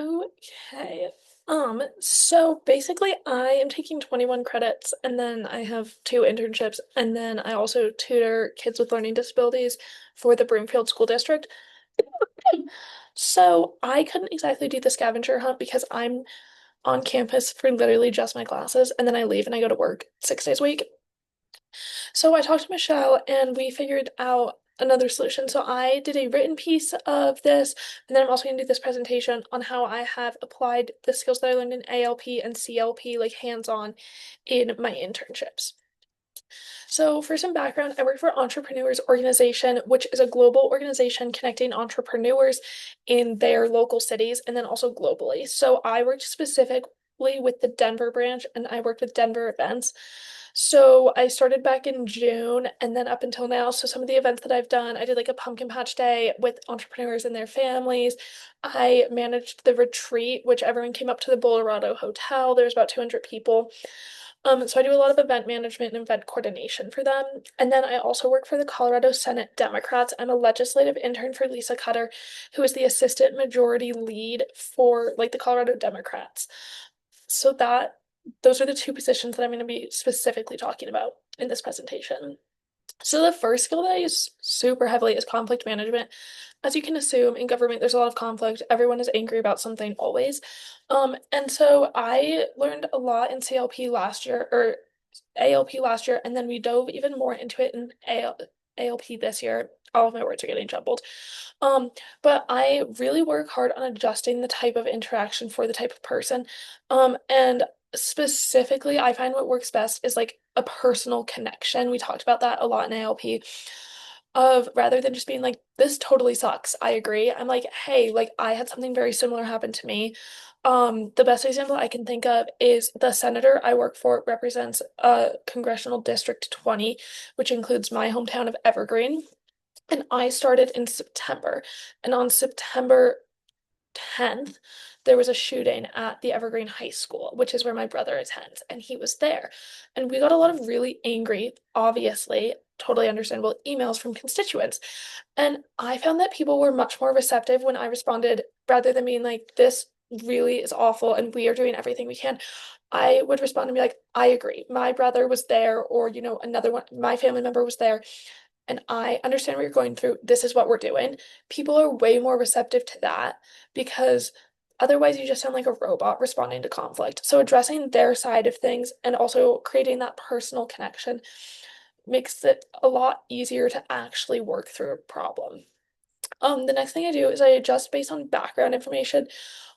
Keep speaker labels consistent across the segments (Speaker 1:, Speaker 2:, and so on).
Speaker 1: Okay. So basically I am taking 21 credits and then I have two internships and then I also tutor kids with learning disabilities for the Broomfield School District. So I couldn't exactly do the scavenger hunt because I'm on campus for literally just my classes and then I leave and I go to work 6 days a week. So I talked to Michelle and we figured out another solution. So I did a written piece of this, and then I'm also going to do this presentation on how I have applied the skills that I learned in ALP and CLP, like hands-on, in my internships. So, for some background, I work for Entrepreneurs Organization, which is a global organization connecting entrepreneurs in their local cities and then also globally. So, I worked specifically with the Denver branch and I worked with Denver events. So, I started back in June and then up until now. So, some of the events that I've done, I did like a pumpkin patch day with entrepreneurs and their families. I managed the retreat, which everyone came up to the Bolorado Hotel. There's about 200 people. So I do a lot of event management and event coordination for them. And then I also work for the Colorado Senate Democrats. I'm a legislative intern for Lisa Cutter, who is the assistant majority lead for like the Colorado Democrats. So those are the two positions that I'm going to be specifically talking about in this presentation. So the first skill that I use super heavily is conflict management. As you can assume, in government, there's a lot of conflict. Everyone is angry about something always. And so I learned a lot in CLP last year, or ALP last year, and then we dove even more into it in ALP this year. All of my words are getting jumbled. Um, but I really work hard on adjusting the type of interaction for the type of person. And specifically, I find what works best is like a personal connection. We talked about that a lot in ALP. Of rather than just being like, this totally sucks. I agree. I'm like, hey, like I had something very similar happen to me. The best example I can think of is the senator I work for represents congressional district 20, which includes my hometown of Evergreen. And I started in September. And on September 10th, there was a shooting at the Evergreen High School, which is where my brother attends, and he was there. And we got a lot of really angry, obviously, totally understandable emails from constituents. And I found that people were much more receptive when I responded rather than being like, this really is awful and we are doing everything we can. I would respond and be like, I agree. My brother was there, or, another one, my family member was there and I understand what you're going through. This is what we're doing. People are way more receptive to that because otherwise you just sound like a robot responding to conflict. So addressing their side of things and also creating that personal connection makes it a lot easier to actually work through a problem. The next thing I do is I adjust based on background information.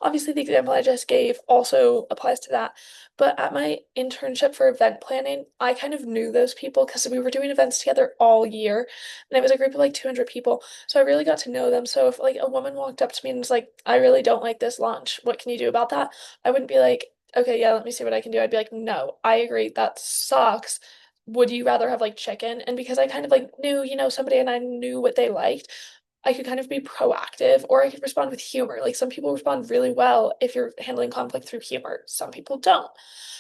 Speaker 1: Obviously, the example I just gave also applies to that. But at my internship for event planning, I kind of knew those people because we were doing events together all year. And it was a group of like 200 people. So I really got to know them. So if like a woman walked up to me and was like, I really don't like this lunch, what can you do about that? I wouldn't be like, okay, yeah, let me see what I can do. I'd be like, no, I agree, that sucks. Would you rather have like chicken? And because I kind of like knew, somebody and I knew what they liked, I could kind of be proactive or I could respond with humor. Like some people respond really well if you're handling conflict through humor, some people don't.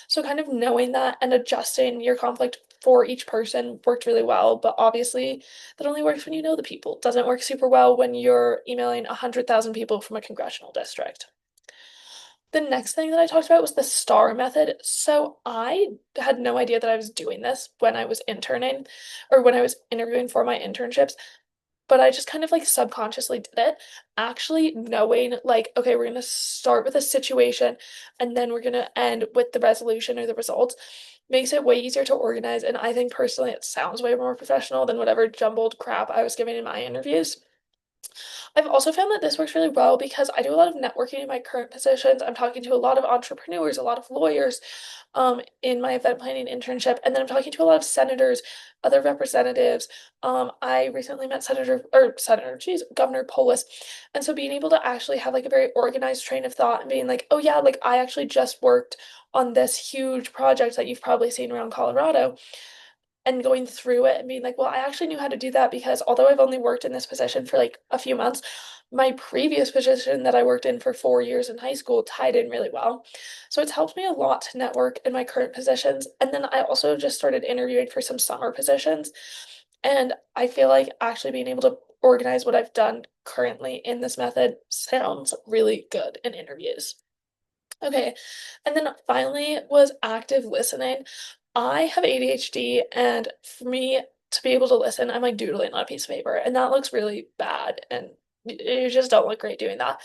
Speaker 1: So, kind of knowing that and adjusting your conflict for each person worked really well. But obviously, that only works when you know the people. It doesn't work super well when you're emailing 100,000 people from a congressional district. The next thing that I talked about was the STAR method. So I had no idea that I was doing this when I was interning or when I was interviewing for my internships, but I just kind of like subconsciously did it, actually knowing like, okay, we're gonna start with a situation and then we're gonna end with the resolution or the results. Makes it way easier to organize, and I think personally it sounds way more professional than whatever jumbled crap I was giving in my interviews. I've also found that this works really well because I do a lot of networking in my current positions. I'm talking to a lot of entrepreneurs, a lot of lawyers, in my event planning internship, and then I'm talking to a lot of senators, other representatives. I recently met geez, Governor Polis, and so being able to actually have like a very organized train of thought and being like, oh yeah, like I actually just worked on this huge project that you've probably seen around Colorado and going through it and being like, well, I actually knew how to do that because although I've only worked in this position for like a few months, my previous position that I worked in for 4 years in high school tied in really well. So it's helped me a lot to network in my current positions. And then I also just started interviewing for some summer positions. And I feel like actually being able to organize what I've done currently in this method sounds really good in interviews. Okay, and then finally was active listening. I have ADHD, and for me to be able to listen, I'm like doodling on a piece of paper, and that looks really bad, and you just don't look great doing that.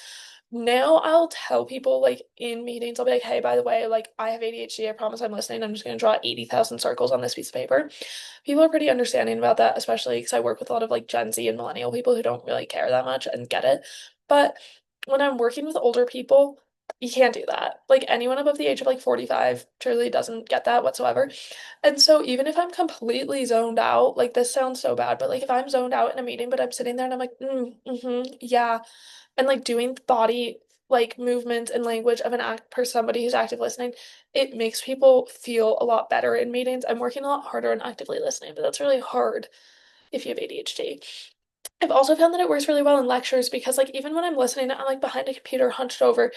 Speaker 1: Now I'll tell people like in meetings, I'll be like, hey, by the way, like I have ADHD, I promise I'm listening. I'm just gonna draw 80,000 circles on this piece of paper. People are pretty understanding about that, especially because I work with a lot of like Gen Z and millennial people who don't really care that much and get it. But when I'm working with older people, you can't do that. Like anyone above the age of like 45 truly doesn't get that whatsoever. And so even if I'm completely zoned out, like this sounds so bad, but like if I'm zoned out in a meeting, but I'm sitting there and I'm like, yeah, and like doing body like movements and language of an act for somebody who's active listening, it makes people feel a lot better in meetings. I'm working a lot harder on actively listening, but that's really hard if you have ADHD. I've also found that it works really well in lectures because like even when I'm listening, I'm like behind a computer hunched over,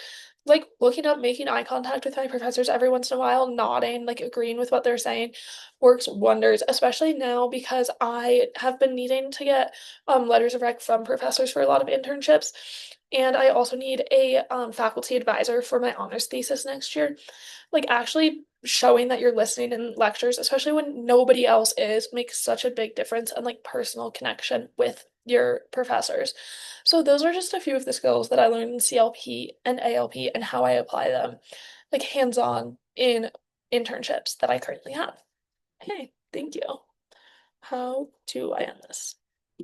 Speaker 1: like looking up, making eye contact with my professors every once in a while, nodding, like agreeing with what they're saying works wonders, especially now because I have been needing to get letters of rec from professors for a lot of internships. And I also need a faculty advisor for my honors thesis next year. Like actually showing that you're listening in lectures, especially when nobody else is, makes such a big difference and like personal connection with your professors. So those are just a few of the skills that I learned in CLP and ALP and how I apply them, like hands-on in internships that I currently have. Hey, thank you. How do I end this?